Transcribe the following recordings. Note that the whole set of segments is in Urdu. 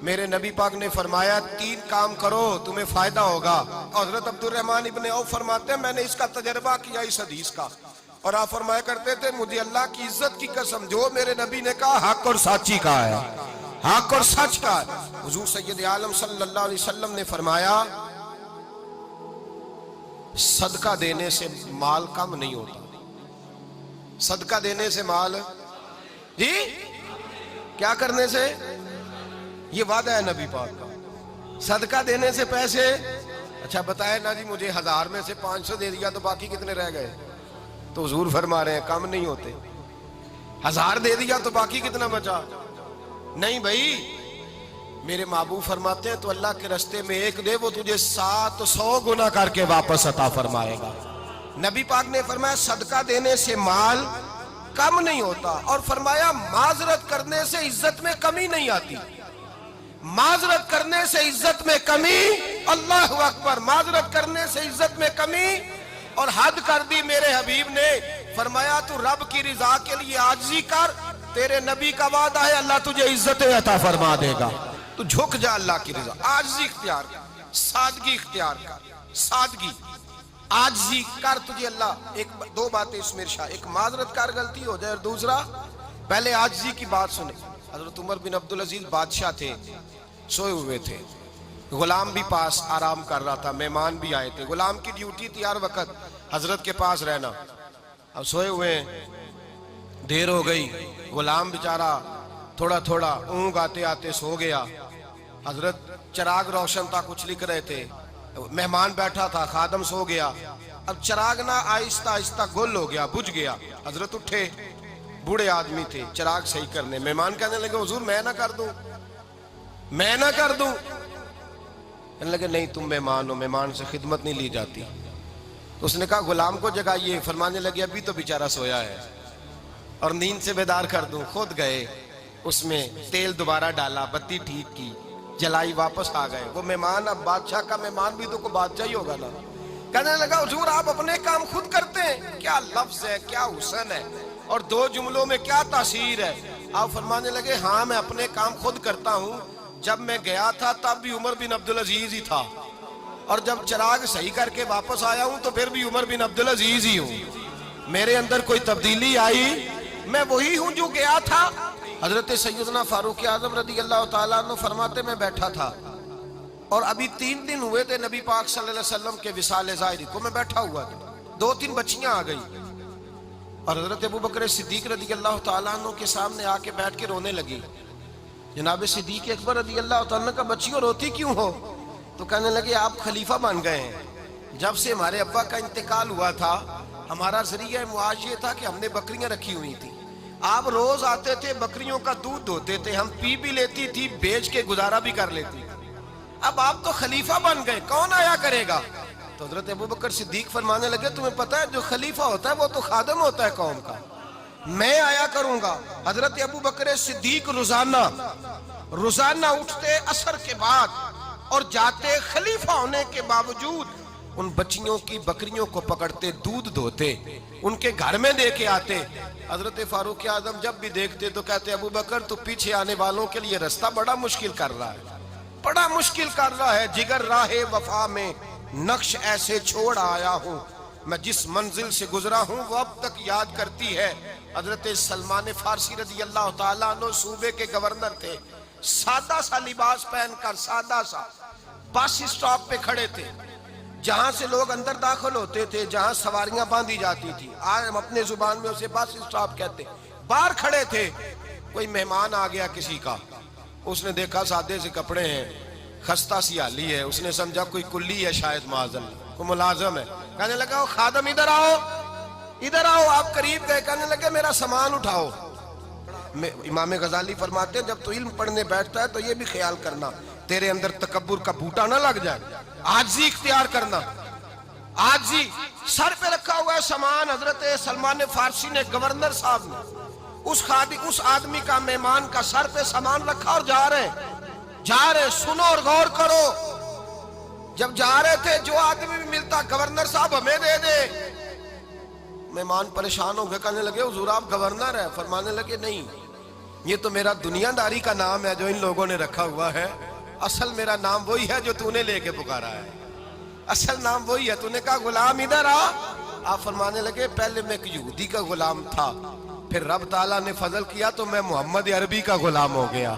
میرے نبی پاک نے فرمایا 3 کام کرو تمہیں فائدہ ہوگا. حضرت عبدالرحمن ابن عوف فرماتے ہیں میں نے اس کا تجربہ کیا اس حدیث کا, اور آپ فرمایا کرتے تھے مجھے اللہ کی عزت کی قسم جو میرے نبی نے کہا حق اور سچی کہا ہے, حق اور سچ کا ہے. حضور سید عالم صلی اللہ علیہ وسلم نے فرمایا صدقہ دینے سے مال کم نہیں ہوتا. صدقہ دینے سے مال جی کیا کرنے سے, یہ وعدہ ہے نبی پاک کا. صدقہ دینے سے پیسے, اچھا بتائے نا جی مجھے 1000 میں سے 500 دے دیا تو باقی کتنے رہ گئے, تو حضور فرما رہے ہیں کم نہیں ہوتے. 1000 دے دیا تو باقی کتنا بچا, نہیں بھائی. میرے محبوب فرماتے ہیں تو اللہ کے رستے میں 1 دے وہ تجھے 700 گنا کر کے واپس عطا فرمائے گا. نبی پاک نے فرمایا صدقہ دینے سے مال کم نہیں ہوتا, اور فرمایا معذرت کرنے سے عزت میں کمی نہیں آتی. معذرت کرنے سے عزت میں کمی, اللہ اکبر, معذرت کرنے سے عزت میں کمی. اور حد کر دی میرے حبیب نے, فرمایا تو رب کی رضا کے لیے عاجزی کر, تیرے نبی کا وعدہ ہے اللہ تجھے عزت عطا فرما دے گا. تو جھک جا اللہ کی رضا, عاجزی اختیار کر, سادگی اختیار کر, سادگی عاجزی کر, تجھے اللہ 2 باتیں اس میں ارشاد, ایک معذرت کر غلطی ہو جائے, اور دوسرا پہلے عاجزی کی بات سنے. حضرت عمر بن عبدالعزیز بادشاہ تھے, سوئے ہوئے تھے, غلام بھی پاس آرام کر رہا تھا, مہمان بھی آئے تھے. غلام کی ڈیوٹی تھی ہر وقت حضرت کے پاس رہنا. اب سوئے ہوئے ہیں, دیر ہو گئی, غلام بیچارہ تھوڑا تھوڑا اونگ آتے آتے سو گیا. حضرت چراغ روشن تھا, کچھ لکھ رہے تھے, مہمان بیٹھا تھا, خادم سو گیا. اب چراغ نہ آہستہ آہستہ گل ہو گیا, بجھ گیا. حضرت اٹھے, بوڑھے آدمی تھے, چراغ صحیح کرنے. مہمان کہنے لگے حضور میں نہ کر دوں, میں نہ کر دوں. کہنے لگے نہیں تم مہمان ہو, مہمان سے خدمت نہیں لی جاتی. تو اس نے کہا غلام کو جگائیے. فرمانے لگے ابھی تو بیچارہ سویا ہے اور نیند سے بیدار کر دوں. خود گئے, اس میں تیل دوبارہ ڈالا, بتی ٹھیک کی, جلائی, واپس آ گئے. وہ مہمان, اب بادشاہ کا مہمان بھی تو کوئی بادشاہ ہی ہوگا نا. کہنے لگا حضور آپ اپنے کام خود کرتے ہیں, کیا لفظ ہے, کیا حسن ہے, اور 2 جملوں میں کیا تاثیر ہے. آپ فرمانے لگے ہاں میں اپنے کام خود کرتا ہوں. جب میں گیا تھا تب بھی عمر بن عبدالعزیز ہی تھا, اور جب چراغ صحیح کر کے واپس آیا ہوں تو پھر بھی عمر بن عبدالعزیز ہی ہوں. میرے اندر کوئی تبدیلی آئی, میں وہی ہوں جو گیا تھا. حضرت سیدنا فاروق اعظم رضی اللہ تعالیٰ عنہ فرماتے میں بیٹھا تھا, اور ابھی 3 دن ہوئے تھے نبی پاک صلی اللہ علیہ وسلم کے وصال ظاہری کو. میں بیٹھا ہوا تھا, 2-3 بچیاں آ گئی, اور حضرت ابو بکر صدیق رضی اللہ تعالیٰ عنہ کے سامنے آ کے بیٹھ کے رونے لگی. جناب صدیق اکبر رضی اللہ تعالیٰ عنہ کا بچیوں روتی کیوں ہو؟ تو کہنے لگے آپ خلیفہ بن گئے ہیں. جب سے ہمارے ابا کا انتقال ہوا تھا ہمارا ذریعہ معاش یہ تھا کہ ہم نے بکریاں رکھی ہوئی تھی. آپ روز آتے تھے, بکریوں کا دودھ دھوتے تھے, ہم پی بھی لیتی تھی, بیچ کے گزارا بھی کر لیتی. اب آپ تو خلیفہ بن گئے, کون آیا کرے گا؟ تو حضرت ابو بکر صدیق فرمانے لگے تمہیں پتہ ہے جو خلیفہ ہوتا ہے وہ تو خادم ہوتا ہے قوم کا, میں آیا کروں گا. حضرت ابو بکر صدیق روزانہ اٹھتے عصر کے بعد اور جاتے, خلیفہ ہونے کے باوجود ان بچیوں کی بکریوں کو پکڑتے, دودھ دھوتے, ان کے گھر میں دے کے آتے. حضرت فاروق اعظم جب بھی دیکھتے تو کہتے ابو بکر تو پیچھے آنے والوں کے لیے رستہ بڑا مشکل کر رہا ہے, بڑا مشکل کر رہا ہے. جگر راہ وفا میں نقش ایسے چھوڑ آیا ہوں, میں جس منزل سے گزرا ہوں وہ اب تک یاد کرتی ہے. حضرت سلمان فارسی رضی اللہ تعالیٰ عنہ صوبے کے گورنر تھے, سادہ سا لباس پہن کر, سادہ سا, بس اسٹاپ پہ کھڑے تھے, جہاں سے لوگ اندر داخل ہوتے تھے, جہاں سواریاں باندھی جاتی تھی, آج ہم اپنے زبان میں اسے بس اسٹاپ کہتے. باہر کھڑے تھے, کوئی مہمان آ گیا کسی کا, اس نے دیکھا سادے سے کپڑے ہیں, خستہ سی حالی ہے, اس نے سمجھا کوئی کلی ہے شاید, معاذن کوئی ملازم ہے. کہنے لگا خادم ادھر آؤ, ادھر آؤ. آپ قریب گئے, کہنے لگے میرا سامان اٹھاؤ. امام غزالی فرماتے ہیں جب تو علم پڑھنے بیٹھتا ہے تو یہ بھی خیال کرنا تیرے اندر تکبر کا بوٹا نہ لگ جائے, عاجزی اختیار کرنا. عاجزی, سر پہ رکھا ہوا ہے سامان. حضرت سلمان فارسی نے, گورنر صاحب نے, اس آدمی کا, مہمان کا سر پہ سامان رکھا اور جا رہے. سنو اور غور کرو. جب جا رہے تھے جو آدمی بھی ملتا گورنر صاحب ہمیں دے دے. مہمان پریشان ہو گئے, کہنے لگے حضور آپ گورنر ہیں؟ فرمانے لگے نہیں, یہ تو میرا دنیا داری کا نام ہے جو ان لوگوں نے رکھا ہوا ہے، اصل میرا نام وہی ہے جو تو نے لے کے پکارا ہے، اصل نام وہی ہے۔ تو نے کہا غلام ادھر آ، آپ فرمانے لگے پہلے میں ایک یہودی کا غلام تھا، پھر رب تعالیٰ نے فضل کیا تو میں محمد عربی کا غلام ہو گیا،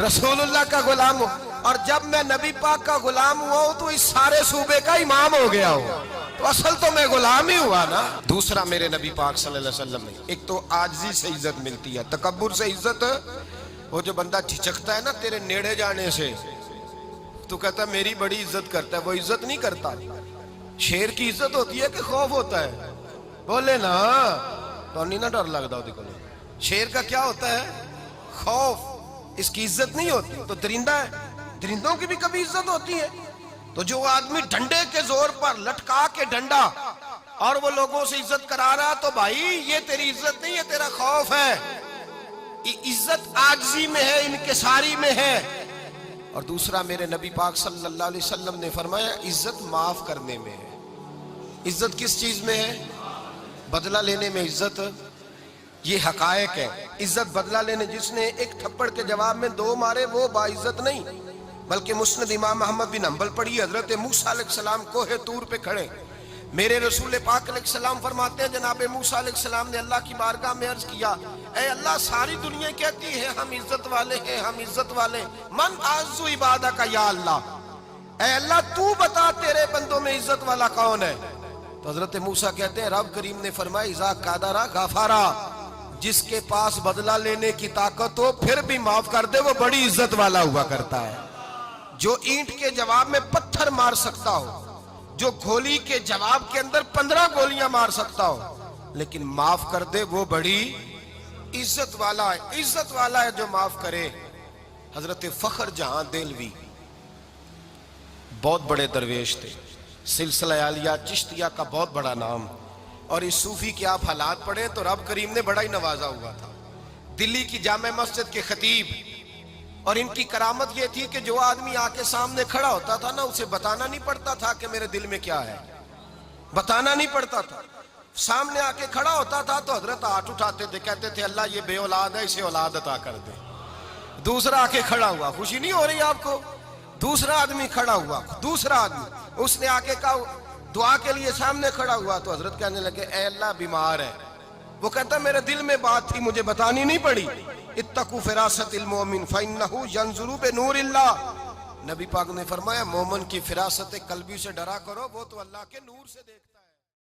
رسول اللہ کا غلام ہوں، اور جب میں نبی پاک کا غلام ہوا ہوں تو اس سارے صوبے کا امام ہو گیا ہوں، تو اصل تو میں غلام ہی ہوا نا۔ دوسرا میرے نبی پاک صلی اللہ علیہ وسلم نے ایک تو عاجزی سے عزت ملتی ہے، تکبر سے عزت، وہ جو بندہ جھجکتا ہے نا تیرے نیڑے جانے سے، تو کہتا ہے میری بڑی عزت کرتا ہے، وہ عزت نہیں کرتا۔ شیر کی عزت ہوتی ہے کہ خوف ہوتا ہے؟ بولے نا، تو نہیں نہ ڈر لگتا ہوتی کو۔ شیر کا کیا ہوتا ہے؟ خوف، اس کی عزت نہیں ہوتی۔ تو درندہ ہے، درندوں کی بھی کبھی عزت ہوتی ہے؟ تو جو آدمی ڈنڈے کے زور پر لٹکا کے ڈنڈا اور وہ لوگوں سے عزت کرا رہا، تو بھائی یہ تیری عزت نہیں، یہ تیرا خوف ہے۔ عزت عاجزی میں ہے، انکساری میں ہے۔ اور دوسرا میرے نبی پاک صلی اللہ علیہ وسلم نے فرمایا عزت معاف کرنے میں ہے۔ عزت کس چیز میں ہے؟ بدلہ لینے میں عزت، یہ حقائق ہے۔ عزت بدلہ لینے، جس نے ایک تھپڑ کے جواب میں 2 مارے وہ باعزت نہیں، بلکہ مسند امام احمد بن حنبل پڑھی، حضرت موسیٰ علیہ السلام کوہ طور پہ کھڑے، میرے رسول پاک علیہ السلام فرماتے ہیں جناب موسیٰ علیہ السلام نے اللہ کی بارگاہ میں عرض کیا، اے اللہ ساری دنیا کہتی ہے ہم عزت والے ہیں، ہم عزت والے، من اعز عبادک یا اللہ، اے اللہ تو بتا تیرے بندوں میں عزت والا کون ہے؟ تو حضرت موسیٰ کہتے ہیں رب کریم نے فرمایا اذا قادرا غفارا، جس کے پاس بدلہ لینے کی طاقت ہو پھر بھی معاف کر دے وہ بڑی عزت والا ہوا کرتا ہے۔ جو اینٹ کے جواب میں پتھر مار سکتا ہو، جو گولی کے جواب کے اندر 15 گولیاں مار سکتا ہو لیکن معاف کر دے وہ بڑی عزت والا ہے۔ عزت والا ہے جو معاف کرے۔ حضرت فخر جہاں دہلوی بہت بڑے درویش تھے، سلسلہ عالیہ چشتیہ کا بہت بڑا نام، اور اس صوفی کے آپ حالات پڑھیں تو رب کریم نے بڑا ہی نوازا ہوا تھا۔ دلی کی جامع مسجد کے خطیب، اور ان کی کرامت یہ تھی کہ جو آدمی آ کے سامنے کھڑا ہوتا تھا نا اسے بتانا نہیں پڑتا تھا کہ میرے دل میں کیا ہے، بتانا نہیں پڑتا تھا۔ سامنے آ کے کھڑا ہوتا تھا تو حضرت ہاتھ اٹھاتے تھے، کہتے تھے اللہ یہ بے اولاد ہے اسے اولاد عطا کر دے۔ دوسرا آ کے کھڑا ہوا، خوشی نہیں ہو رہی آپ کو؟ دوسرا آدمی کھڑا ہوا، دوسرا آدمی، اس نے آ کے کہا دعا کے لیے سامنے کھڑا ہوا تو حضرت کہنے لگے اے اللہ بیمار ہے، وہ کہتا میرے دل میں بات تھی مجھے بتانی نہیں پڑی، اتقوا فراست المومن فإنہ ینظر بنور اللہ، نبی پاک نے فرمایا مومن کی فراست قلبی سے ڈرا کرو، وہ تو اللہ کے نور سے دیکھتا ہے۔